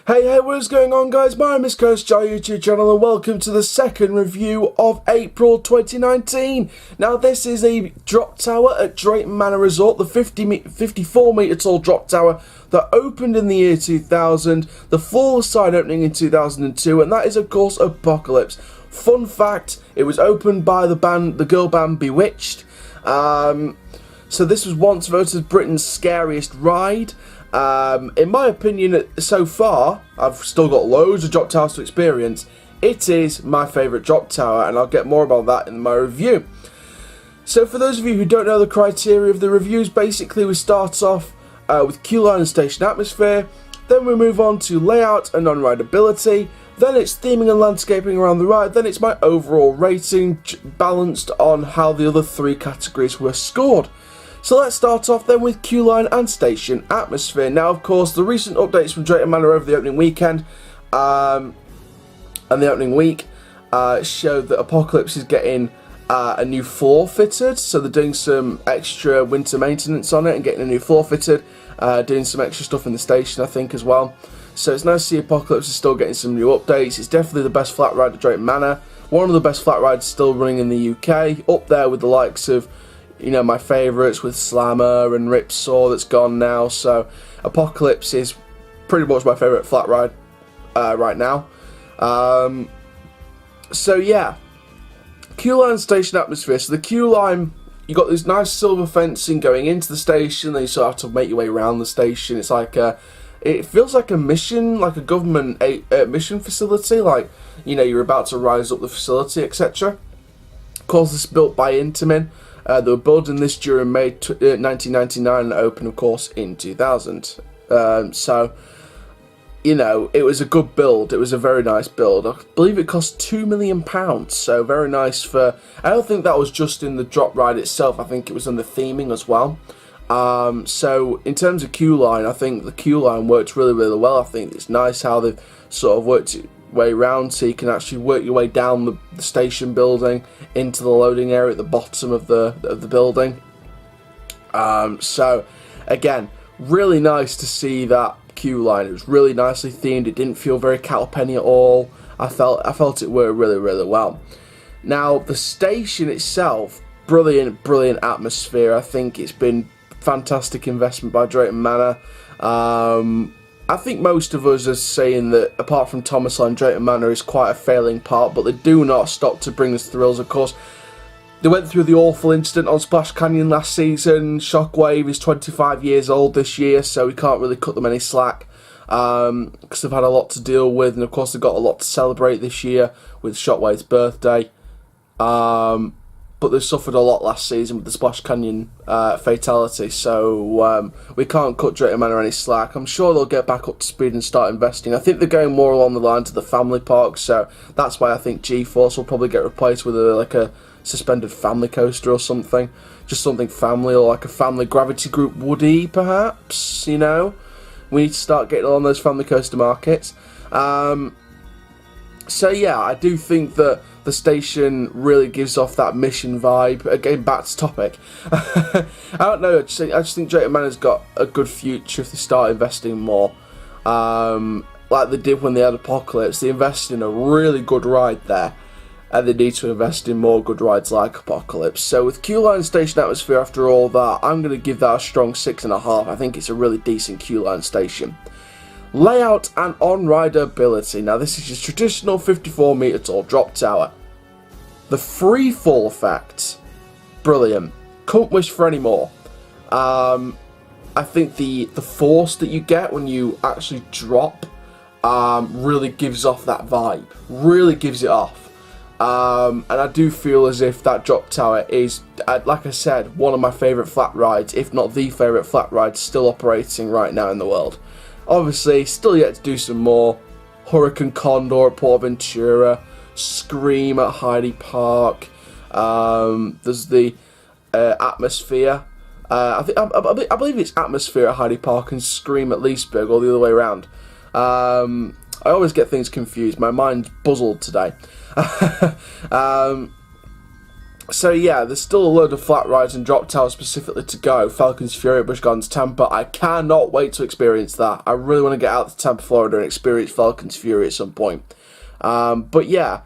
Hey, what is going on, guys? My name is Coaster Chall YouTube channel and welcome to the second review of April 2019. Now, this is a drop tower at Drayton Manor Resort, the 54 metre tall drop tower that opened in the year 2000, the full side opening in 2002, and that is, of course, Apocalypse. Fun fact, it was opened by the girl band Bewitched. So this was once voted Britain's scariest ride. In my opinion, so far, I've still got loads of drop towers to experience. It is my favourite drop tower, and I'll get more about that in my review. So for those of you who don't know the criteria of the reviews, basically we start off with queue line and station atmosphere, then we move on to layout and on-rideability, then it's theming and landscaping around the ride, then it's my overall rating balanced on how the other three categories were scored. So let's start off then with queue line and station atmosphere. Now, of course, the recent updates from Drayton Manor over the opening weekend and the opening week showed that Apocalypse is getting a new floor fitted. So they're doing some extra winter maintenance on it and getting a new floor fitted, doing some extra stuff in the station, I think, as well. So it's nice to see Apocalypse is still getting some new updates. It's definitely the best flat ride at Drayton Manor. One of the best flat rides still running in the UK, up there with the likes of, you know, my favourites with Slammer and Ripsaw that's gone now. So Apocalypse is pretty much my favourite flat ride right now. So yeah, queue line station atmosphere. So the queue line, you got this nice silver fencing going into the station, then you sort of have to make your way around the station. It's like it feels like a mission, like a government mission facility, like, you know, you're about to rise up the facility, etc. Of course, this is built by Intamin. They were building this during May 1999 and opened, of course, in 2000. So, you know, it was a good build. It was a very nice build. I believe it cost £2 million, so very nice for... I don't think that was just in the drop ride itself. I think it was in the theming as well. So, in terms of queue line, I think the queue line worked really, really well. I think it's nice how they've sort of worked it way round, so you can actually work your way down the station building into the loading area at the bottom of the building. So again, really nice to see that queue line. It was really nicely themed. It didn't feel very Cowpenny at all. I felt it worked really, really well. Now the station itself, brilliant atmosphere. I think it's been fantastic investment by Drayton Manor. I think most of us are saying that, apart from Thomas Line, Drayton Manor is quite a failing park, but they do not stop to bring us thrills. Of course, they went through the awful incident on Splash Canyon last season. Shockwave is 25 years old this year, so we can't really cut them any slack, because they've had a lot to deal with, and of course they've got a lot to celebrate this year with Shockwave's birthday. But they suffered a lot last season with the Splash Canyon Fatality, so we can't cut Drayton Manor any slack. I'm sure they'll get back up to speed and start investing. I think they're going more along the lines of the family park, so that's why I think G-Force will probably get replaced with like a suspended family coaster or something. Just something family, or like a family Gravity Group Woody, perhaps, you know? We need to start getting on those family coaster markets. So yeah, I do think that the station really gives off that mission vibe. Again, back to topic. I don't know, I just think Drayton Manor's got a good future if they start investing more. Like they did when they had Apocalypse. They invested in a really good ride there, and they need to invest in more good rides like Apocalypse. So with queue line station atmosphere, after all that, I'm going to give that a strong 6.5. I think it's a really decent queue line station. Layout and on-rideability. Now this is your traditional 54 metre tall drop tower. The free fall effect, brilliant. Couldn't wish for any more. I think the force that you get when you actually drop really gives off that vibe. Really gives it off. And I do feel as if that drop tower is, like I said, one of my favourite flat rides, if not the favourite flat ride still operating right now in the world. Obviously, still yet to do some more. Hurricane Condor at Port Ventura, Scream at Heidi Park. There's the Atmosphere. I believe it's Atmosphere at Heidi Park and Scream at Leesburg, or the other way around. I always get things confused. My mind's puzzled today. So yeah, there's still a load of flat rides and drop towers specifically to go. Falcon's Fury, Busch Gardens Tampa. I cannot wait to experience that. I really want to get out to Tampa, Florida and experience Falcon's Fury at some point. But yeah,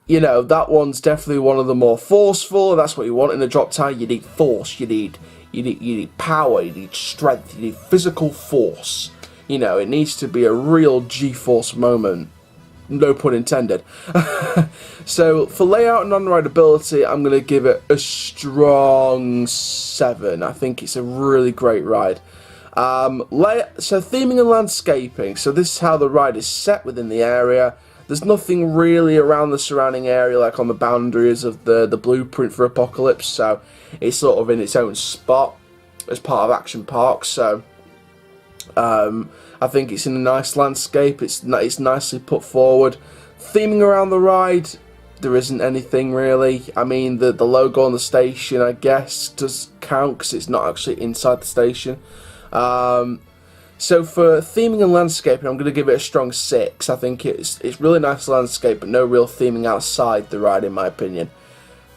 you know, that one's definitely one of the more forceful, and that's what you want in a drop tower. You need force, you need power, you need strength, you need physical force. You know, it needs to be a real G-force moment. No pun intended. So, for layout and on-rideability, I'm going to give it a strong 7. I think it's a really great ride. So, theming and landscaping. So, this is how the ride is set within the area. There's nothing really around the surrounding area, like on the boundaries of the blueprint for Apocalypse. So, it's sort of in its own spot as part of Action Park. So, I think it's in a nice landscape. It's nicely put forward. Theming around the ride, there isn't anything really. I mean, the logo on the station, I guess, does count because it's not actually inside the station. So for theming and landscaping, I'm going to give it a strong 6. I think it's really nice landscape, but no real theming outside the ride, in my opinion.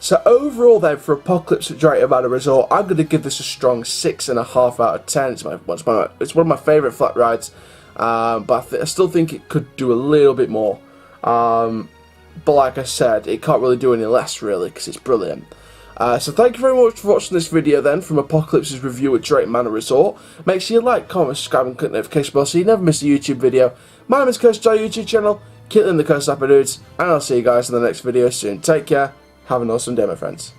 So overall then, for Apocalypse at Drayton Manor Resort, I'm going to give this a strong 6.5 out of 10. It's one of my favourite flat rides, but I still think it could do a little bit more. But like I said, it can't really do any less, really, because it's brilliant. So thank you very much for watching this video then, from Apocalypse's review at Drayton Manor Resort. Make sure you like, comment, subscribe and click the notification bell so you never miss a YouTube video. My name is Coaster Chall YouTube channel, keep them the Coaster Chall Dudes, and I'll see you guys in the next video soon. Take care. Have an awesome day, my friends.